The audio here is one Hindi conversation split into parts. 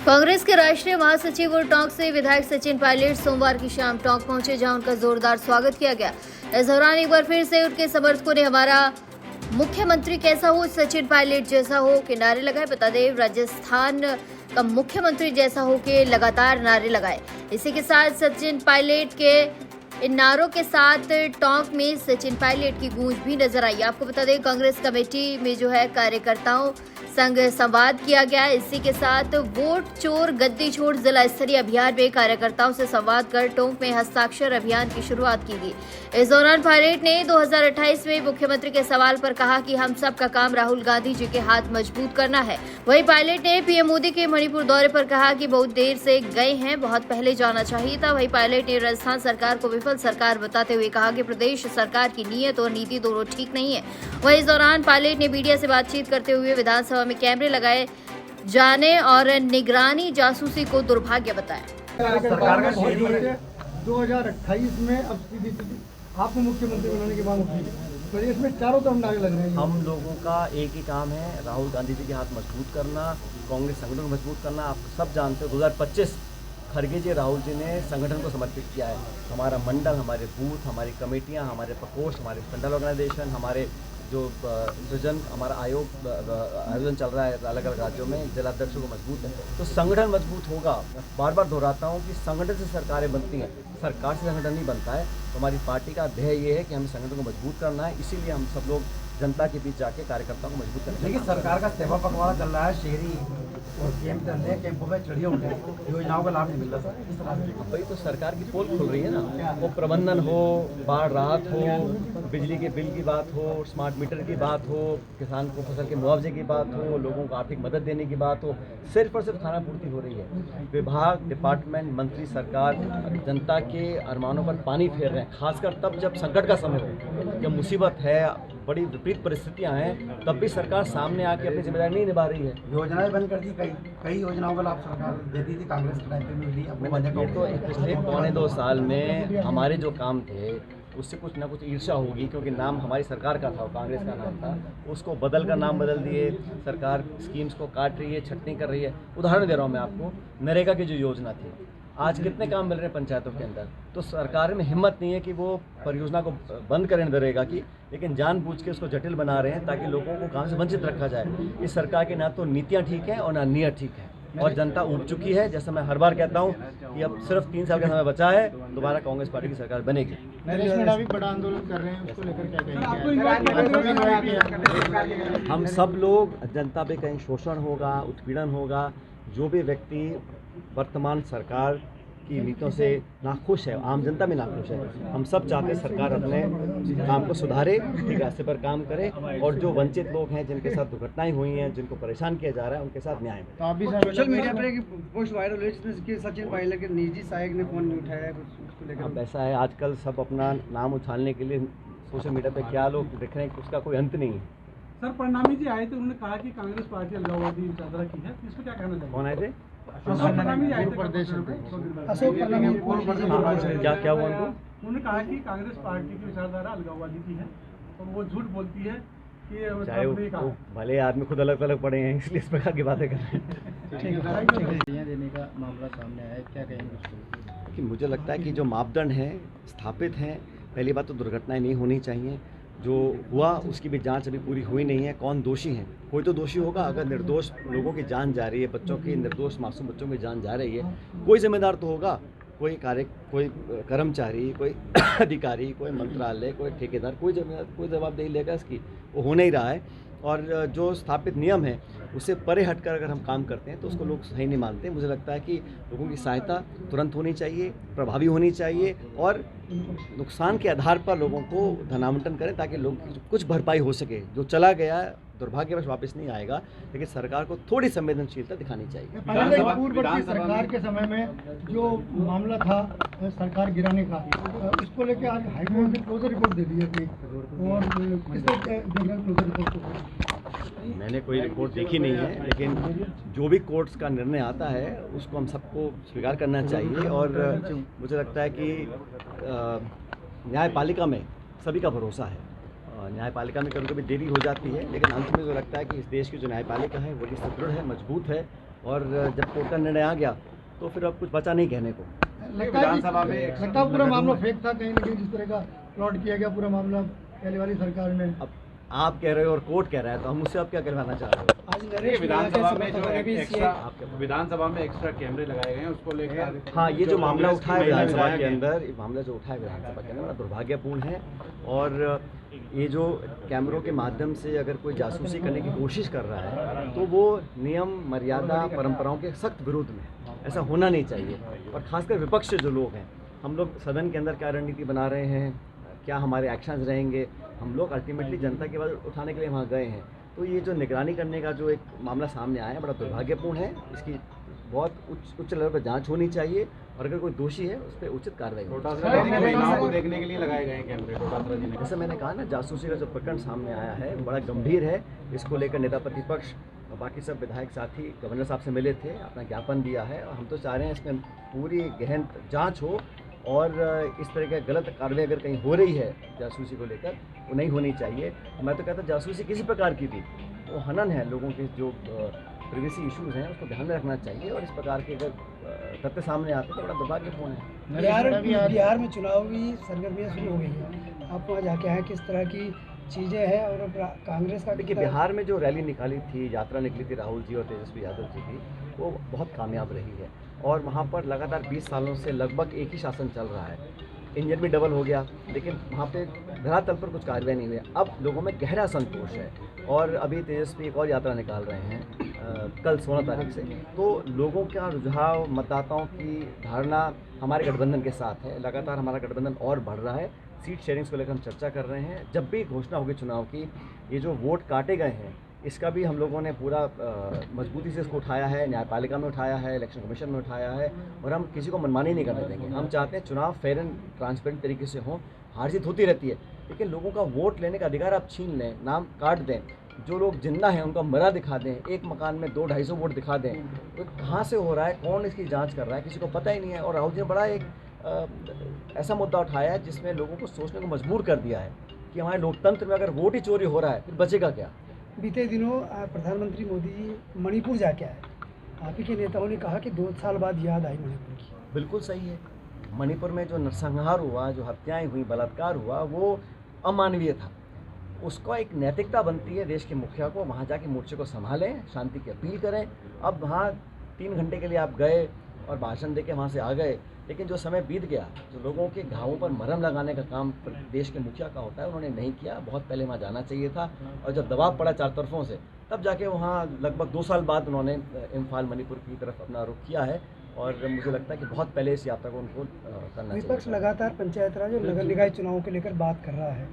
कांग्रेस के राष्ट्रीय महासचिव और टोंक से विधायक सचिन पायलट सोमवार की शाम टोंक पहुंचे, जहां उनका जोरदार स्वागत किया गया। इस दौरान एक बार फिर से उनके समर्थकों ने हमारा मुख्यमंत्री कैसा हो, सचिन पायलट जैसा हो के नारे लगाए। बता दें, राजस्थान का मुख्यमंत्री जैसा हो के लगातार नारे लगाए। इसी के साथ सचिन पायलट के इन नारों के साथ टोंक में सचिन पायलट की गूंज भी नजर आई। आपको बता दें, कांग्रेस कमेटी में जो है कार्यकर्ताओं संग संवाद किया गया। इसी के साथ वोट चोर गद्दी छोड़ जिला स्तरीय अभियान में कार्यकर्ताओं से संवाद कर टोंक में हस्ताक्षर अभियान की शुरुआत की गई। इस दौरान पायलट ने 2028 में मुख्यमंत्री के सवाल पर कहा कि हम सब का काम राहुल गांधी जी के हाथ मजबूत करना है। वहीं पायलट ने पीएम मोदी के मणिपुर दौरे पर कहा कि बहुत देर से गए हैं, बहुत पहले जाना चाहिए था। वहीं पायलट ने राजस्थान सरकार को विफल सरकार बताते हुए कहा कि प्रदेश सरकार की नीयत और नीति दोनों ठीक नहीं है। वहीं इस दौरान पायलट ने मीडिया से बातचीत करते हुए विधानसभा में कैमरे लगाए जाने और निगरानी जासूसी को दुर्भाग्य बताया। सरकार का 2028 में अब सीधी आपको मुख्यमंत्री बनाने की मांग उठी है। प्रदेश में चारों तरफ नारे लग रहे हैं। हम लोगों का एक ही काम है, राहुल गांधी जी के हाथ मजबूत करना, कांग्रेस संगठन को मजबूत करना। आप सब जानते हो 2025 खड़गे जी राहुल जी ने संगठन को समर्पित किया है। हमारा मंडल, हमारे बूथ, हमारी कमेटियां, हमारे प्रकोष्ठ, हमारे स्पेंडल ऑर्गेनाइजेशन, हमारे जो सृजन हमारा आयोजन चल रहा है अलग अलग राज्यों में, जिलाध्यक्षों को मजबूत है तो संगठन मजबूत होगा। बार बार दोहराता हूँ कि संगठन से सरकारें बनती हैं, सरकार से संगठन नहीं बनता है। तो हमारी पार्टी का ध्येय ये है कि हमें संगठन को मजबूत करना है, इसीलिए हम सब लोग जनता के बीच जाके कार्यकर्ताओं को मजबूत करते हैं। लेकिन सरकार का सेवा पखवाड़ा चल रहा है, शहरी और कैंप चल रहे हैं, कैंपों में चिड़िया उठ रही, योजनाओं का लाभ नहीं मिल रहा सर। भाई तो सरकार की पोल खुल रही है ना, वो प्रबंधन हो, बाढ़ राहत हो, बिजली के बिल की बात हो, स्मार्ट मीटर की बात हो, किसान को फसल के मुआवजे की बात हो, लोगों को आर्थिक मदद देने की बात हो, सिर्फ और सिर्फ खाना पूर्ति हो रही है। विभाग, डिपार्टमेंट, मंत्री, सरकार जनता के अरमानों पर पानी फेर रहे हैं, खासकर तब जब संकट का समय हो, जब मुसीबत है, बड़ी विपरीत परिस्थितियां हैं, तब भी सरकार सामने आके अपनी जिम्मेदारी नहीं निभा रही है। योजनाएं बंद कर दी, कई योजनाओं का लाभ सरकार देती थी, कांग्रेस के टाइम पे मिली। तो पिछले 1.25 साल में हमारे जो काम थे उससे कुछ ना कुछ ईर्ष्या होगी, क्योंकि नाम हमारी सरकार का था, कांग्रेस का नाम था, उसको बदल कर नाम बदल दिए। सरकार स्कीम्स को काट रही है, छटनी कर रही है। उदाहरण दे रहा हूँ मैं आपको, नरेगा की जो योजना थी, आज कितने काम मिल रहे हैं पंचायतों के अंदर। तो सरकार में हिम्मत नहीं है कि वो परियोजना को बंद करें नरेगा की, लेकिन जानबूझ के उसको जटिल बना रहे हैं ताकि लोगों को काम से वंचित रखा जाए। इस सरकार की ना तो नीतियाँ ठीक हैं और ना नीयत ठीक है, और जनता ऊब चुकी है। जैसे मैं हर बार कहता हूँ कि अब सिर्फ 3 साल का समय बचा है, दोबारा कांग्रेस पार्टी की सरकार बनेगी। बड़ा आंदोलन कर रहे हैं, उसको लेकर क्या हम सब लोग, जनता पे कहीं शोषण होगा, उत्पीड़न होगा, जो भी व्यक्ति वर्तमान सरकार की नीतियों से नाखुश है, आम जनता में नाखुश है, हम सब चाहते हैं सरकार अपने काम को सुधारे, ठीक रास्ते पर काम करे, और जो वंचित लोग हैं, जिनके साथ दुर्घटनाएं हुई हैं, जिनको परेशान किया जा रहा है, उनके साथ न्याय मिले। सोशल मीडिया पर एक पोस्ट वायरल हुई जिसमें सचिन पायलट के निजी सहायक ने फोन नहीं उठाया, उसको लेकर। अब ऐसा है, आजकल सब अपना नाम उछालने के लिए सोशल मीडिया पे क्या लोग दिख रहे हैं, उसका कोई अंत नहीं है। सर, परनामी जी आए थे, उन्होंने कहा कि कांग्रेस पार्टी अलगाववादी विचारधारा की है, इस पर क्या कहना चाहिए? कौन आए थे? अशोक परनामी जी आए थे प्रदेश में। क्या हुआ उनको? उन्होंने कहा कि कांग्रेस पार्टी की विचारधारा अलगाववादी की है और वो झूठ बोलती है कि चाहे वो भले आदमी खुद अलग अलग पड़े हैं, इसलिए इस प्रकार की बातें कर रहे हैं। देने का मामला सामने आया, क्या कहेंगे? कि मुझे लगता है कि जो मापदंड हैं स्थापित हैं। पहली बात तो दुर्घटनाएं नहीं होनी चाहिए। जो हुआ उसकी भी जांच अभी पूरी हुई नहीं है। कौन दोषी हैं? कोई तो दोषी होगा। अगर निर्दोष लोगों की जान जा रही है, बच्चों की, निर्दोष मासूम बच्चों की जान जा रही है, कोई जिम्मेदार तो होगा। कोई कर्मचारी, कोई अधिकारी, कोई मंत्रालय, कोई ठेकेदार, कोई जवाबदेही लेगा इसकी। वो हो नहीं रहा है। और जो स्थापित नियम है उससे परे हटकर अगर हम काम करते हैं तो उसको लोग सही नहीं मानते। मुझे लगता है कि लोगों की सहायता तुरंत होनी चाहिए, प्रभावी होनी चाहिए, और नुकसान के आधार पर लोगों को धनावंटन करें ताकि लोगों की कुछ भरपाई हो सके। जो चला गया दुर्भाग्यवश वापस नहीं आएगा, लेकिन सरकार को थोड़ी संवेदनशीलता दिखानी चाहिए। पूर्ववर्ती सरकार के समय में जो मामला था सरकार गिराने का, उसको लेकर आज हाईकोर्ट ने क्लोजर रिपोर्ट दे दी है कि, और किसने क्लोजर रिपोर्ट को? मैंने कोई रिपोर्ट देखी नहीं है, लेकिन जो भी कोर्ट्स का निर्णय आता है उसको हम सबको स्वीकार करना चाहिए। और मुझे लगता है कि न्यायपालिका में सभी का भरोसा है। न्यायपालिका में कभी कभी देरी हो जाती है, लेकिन अंत में जो लगता है कि इस देश की जो न्यायपालिका है वो भी सुदृढ़ है, मजबूत है, और जब कोर्ट का निर्णय आ गया तो फिर अब कुछ बचा नहीं कहने को। विधानसभा में लगता है पूरा मामला फेक था कहीं ना कहीं, जिस तरह का प्लॉट किया गया पूरा मामला पहले वाली सरकार ने। अब आप कह रहे हो और कोर्ट कह रहा है, तो हम उससे अब क्या कहना चाह रहे हो? आज नरेश विधानसभा में जो एक्स्ट्रा विधानसभा में एक्स्ट्रा कैमरे लगाए गए हैं उसको लेकर हाँ, ये जो मामला उठा है विधानसभा के अंदर, ये मामला जो उठा है विधानसभा के अंदर बड़ा दुर्भाग्यपूर्ण है। और ये जो कैमरों के माध्यम से अगर कोई जासूसी करने की कोशिश कर रहा है तो वो नियम, मर्यादा, परंपराओं के सख्त विरुद्ध में, ऐसा होना नहीं चाहिए। और खासकर विपक्ष से जो लोग हैं, हम लोग सदन के अंदर क्या रणनीति बना रहे हैं, क्या हमारे एक्शंस रहेंगे, हम लोग अल्टीमेटली जनता की आवाज़ उठाने के लिए वहाँ गए हैं। तो ये जो निगरानी करने का जो एक मामला सामने आया है बड़ा दुर्भाग्यपूर्ण है। इसकी बहुत उच्च लेवल पर जांच होनी चाहिए और अगर कोई दोषी है उस पर उचित कार्रवाई महिलाओं को देखने के लिए लगाए गए हैं कैमरे। जैसे मैंने कहा ना, जासूसी का जो प्रकरण सामने आया है बड़ा गंभीर है। इसको लेकर नेता प्रतिपक्ष और बाकी सब विधायक साथी गवर्नर साहब से मिले थे, अपना ज्ञापन दिया है और हम तो चाह रहे हैं इसमें पूरी गहन जांच हो और इस तरह की गलत कार्रवाई अगर कहीं हो रही है जासूसी को लेकर, वो नहीं होनी चाहिए। मैं तो कहता जासूसी किसी प्रकार की भी, वो हनन है लोगों के जो प्रिवेसी इश्यूज़ हैं उसको ध्यान में रखना चाहिए। और इस प्रकार के अगर तथ्य सामने आते तो बड़ा दुर्भाग्यपूर्ण है। बिहार में चुनावी सरगर्मियाँ शुरू हो गई हैं, आप वहाँ जाके आए, किस तरह की चीज़ें हैं और कांग्रेस का? देखिए, बिहार में जो रैली निकाली थी, यात्रा निकली थी राहुल जी और तेजस्वी यादव जी की, वो बहुत कामयाब रही है। और वहाँ पर लगातार 20 सालों से लगभग एक ही शासन चल रहा है। इंजन भी डबल हो गया, लेकिन वहाँ पे धरातल पर कुछ कार्रवाई नहीं हुई। अब लोगों में गहरा संतोष है और अभी तेजस्वी एक और यात्रा निकाल रहे हैं कल 16 तारीख से। तो लोगों का रुझाव, मतदाताओं की धारणा हमारे गठबंधन के साथ है। लगातार हमारा गठबंधन और बढ़ रहा है। सीट शेयरिंग्स को लेकर हम चर्चा कर रहे हैं। जब भी घोषणा होगी चुनाव की, ये जो वोट काटे गए हैं इसका भी हम लोगों ने पूरा मजबूती से इसको उठाया है, न्यायपालिका में उठाया है, इलेक्शन कमीशन में उठाया है और हम किसी को मनमानी नहीं करने देंगे। हम चाहते हैं चुनाव फेयर एंड ट्रांसपेरेंट तरीके से हो। हार जीत होती रहती है, लेकिन लोगों का वोट लेने का अधिकार आप छीन लें, नाम काट दें। जो लोग जिंदा हैं उनका मरा दिखा दें, एक मकान में 200-250 वोट दिखा दें। तो कहाँ से हो रहा है, कौन इसकी जाँच कर रहा है, किसी को पता ही नहीं है। और राहुल जी ने बड़ा एक ऐसा मुद्दा उठाया है जिसमें लोगों को सोचने को मजबूर कर दिया है कि हमारे लोकतंत्र में अगर वोट ही चोरी हो रहा है फिर बचेगा क्या। बीते दिनों प्रधानमंत्री मोदी जी मणिपुर जाके आए, आप ही के नेताओं ने कहा कि 2 साल बाद याद आई मणिपुर की। बिल्कुल सही है। मणिपुर में जो नरसंहार हुआ, जो हत्याएं हुई, बलात्कार हुआ, वो अमानवीय था। उसका एक नैतिकता बनती है देश के मुखिया को वहाँ जाके मोर्चे को संभालें, शांति की अपील करें। अब वहाँ 3 घंटे के लिए आप गए और भाषण देके वहाँ से आ गए, लेकिन जो समय बीत गया, जो लोगों के घावों पर मरहम लगाने का काम देश के मुखिया का होता है, उन्होंने नहीं किया। बहुत पहले वहाँ जाना चाहिए था और जब दबाव पड़ा चार तरफों से, तब जाके वहाँ लगभग 2 साल बाद उन्होंने इम्फाल मणिपुर की तरफ अपना रुख किया है। और मुझे लगता है कि बहुत पहले इस यात्रा को उनको करना चाहिए। विपक्ष लगातार पंचायत राज और नगर निकाय चुनावों को लेकर बात कर रहा है,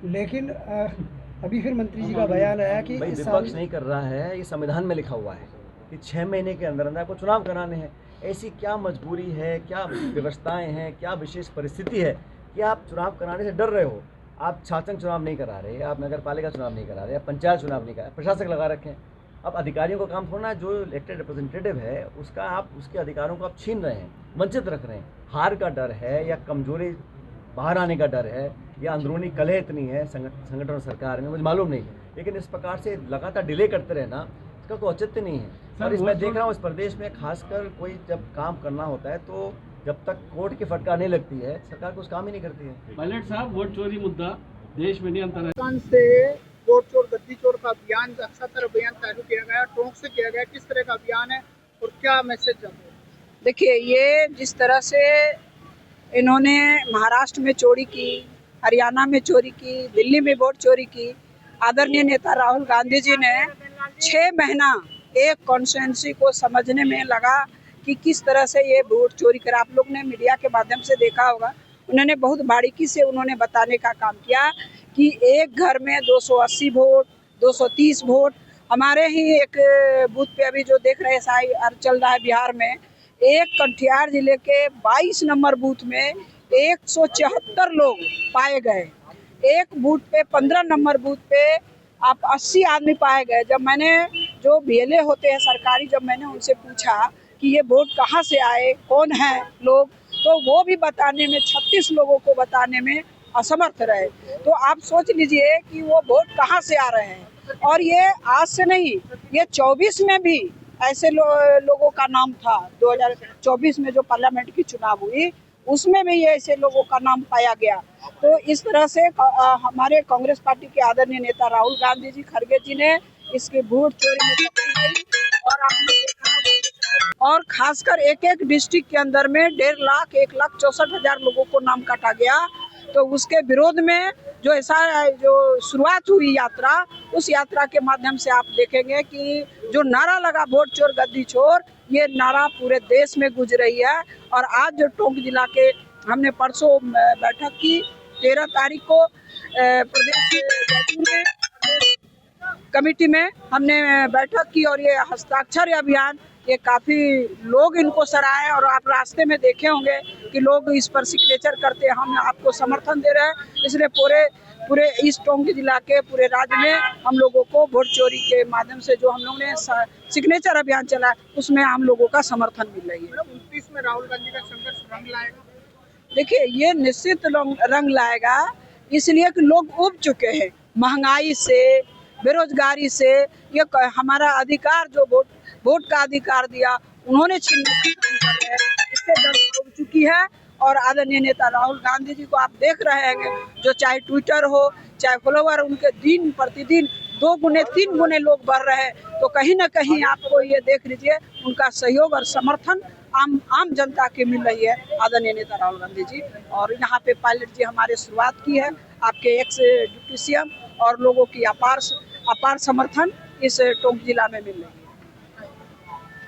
लेकिन अभी फिर मंत्री जी का बयान आया कि भाई विपक्ष नहीं कर रहा है, ये संविधान में लिखा हुआ है कि 6 महीने के अंदर अंदर आपको चुनाव कराने हैं। ऐसी क्या मजबूरी है, क्या व्यवस्थाएं हैं, क्या विशेष परिस्थिति है कि आप चुनाव कराने से डर रहे हो? आप शासन चुनाव नहीं करा रहे, आप नगर पालिका चुनाव नहीं करा रहे, आप पंचायत चुनाव नहीं करा रहे, प्रशासक लगा रखे हैं। अब अधिकारियों का काम थोड़ा, जो इलेक्टेड रिप्रेजेंटेटिव है उसका आप उसके अधिकारों को आप छीन रहे हैं, वंचित रख रहे हैं। हार का डर है या कमजोरी बाहर आने का डर है या अंदरूनी कलह इतनी है संगठन और सरकार में, मुझे मालूम नहीं। लेकिन इस प्रकार से लगातार डिले करते रहना, इसका कोई औचित्य नहीं है। और इसमें देख रहा हूँ इस प्रदेश में खासकर कोई जब काम करना होता है तो जब तक कोर्ट की फटकार नहीं लगती है सरकार कुछ काम ही नहीं करती है। पायलट साहब, वोट चोरी मुद्दा देश में नहीं अंतर्राष्ट्रीय से वोट चोर गद्दी चोर का अभियान, अक्सर अभियान चालू किया गया, टोंक से किया गया, किस तरह का अभियान है और क्या मैसेज जाता है? देखिए, ये जिस तरह से इन्होंने महाराष्ट्र में चोरी की, हरियाणा में चोरी की, दिल्ली में वोट चोरी की, आदरणीय नेता राहुल गांधी जी ने 6 महीना एक कॉन्स्टिट्यूंसी को समझने में लगा कि किस तरह से ये वोट चोरी कर। आप लोग ने मीडिया के माध्यम से देखा होगा, उन्होंने बहुत बारीकी से उन्होंने बताने का काम किया कि एक घर में 280 वोट, 230 वोट। हमारे ही एक बूथ पे अभी जो देख रहे हैं चल रहा है बिहार में, एक कटिहार जिले के 22 नंबर बूथ में 174 लोग पाए गए। एक बूथ पे 15 नंबर बूथ पे आप 80 आदमी पाए गए। जब मैंने जो बीएलए होते हैं सरकारी, जब मैंने उनसे पूछा कि ये वोट कहाँ से आए, कौन है लोग, तो वो भी बताने में 36 लोगों को बताने में असमर्थ रहे। तो आप सोच लीजिए कि वो वोट कहाँ से आ रहे हैं। और ये आज से नहीं, ये 24 में भी ऐसे लोगों का नाम था 2024 में जो पार्लियामेंट की चुनाव हुई, उसमें भी ऐसे लोगों का नाम पाया गया। तो इस तरह से हमारे कांग्रेस पार्टी के आदरणीय नेता राहुल गांधी जी, खड़गे जी ने इसकी वोट चोरी में पकड़ी गई और आपने देखा, और खासकर एक एक डिस्ट्रिक्ट के अंदर में 1,64,000 लोगों को नाम काटा गया। तो उसके विरोध में जो शुरुआत हुई यात्रा, उस यात्रा के माध्यम से आप देखेंगे कि जो नारा लगा वोट चोर गद्दी चोर, ये नारा पूरे देश में गूंज रही है। और आज जो टोंक जिला के हमने परसों बैठक की 13 तारीख को प्रदेश में कमेटी में हमने बैठक की और ये हस्ताक्षर अभियान, ये काफ़ी लोग इनको सराहे और आप रास्ते में देखे होंगे कि लोग इस पर सिग्नेचर करते हैं, हम आपको समर्थन दे रहे हैं। इसलिए पूरे इस टोंक जिला के पूरे राज्य में हम लोगों को वोट चोरी के माध्यम से जो हम लोगों ने सिग्नेचर अभियान चला, उसमें हम लोगों का समर्थन मिल रही है। 29 में राहुल गांधी का संघर्ष रंग लाएगा। देखिए, ये निश्चित रंग लाएगा, इसलिए कि लोग उब चुके हैं महंगाई से, बेरोजगारी से। ये हमारा अधिकार जो वोट का अधिकार दिया, उन्होंने छीनने का काम कर रहे हैं, इससे जनता उब चुकी है। और आदरणीय नेता राहुल गांधी जी को आप देख रहे हैं, जो चाहे ट्विटर हो, चाहे फॉलोवर, उनके दिन प्रतिदिन 2 गुने 3 गुने लोग बढ़ रहे हैं। तो कहीं ना कहीं आपको ये देख लीजिए, उनका सहयोग और समर्थन आम जनता की मिल रही है, आदरणीय नेता राहुल गांधी जी। और यहाँ पे पायलट जी हमारे शुरुआत की है, आपके एक्स डिप्टी सीएम और लोगों की अपार समर्थन इस टोंक जिला में मिल रही है।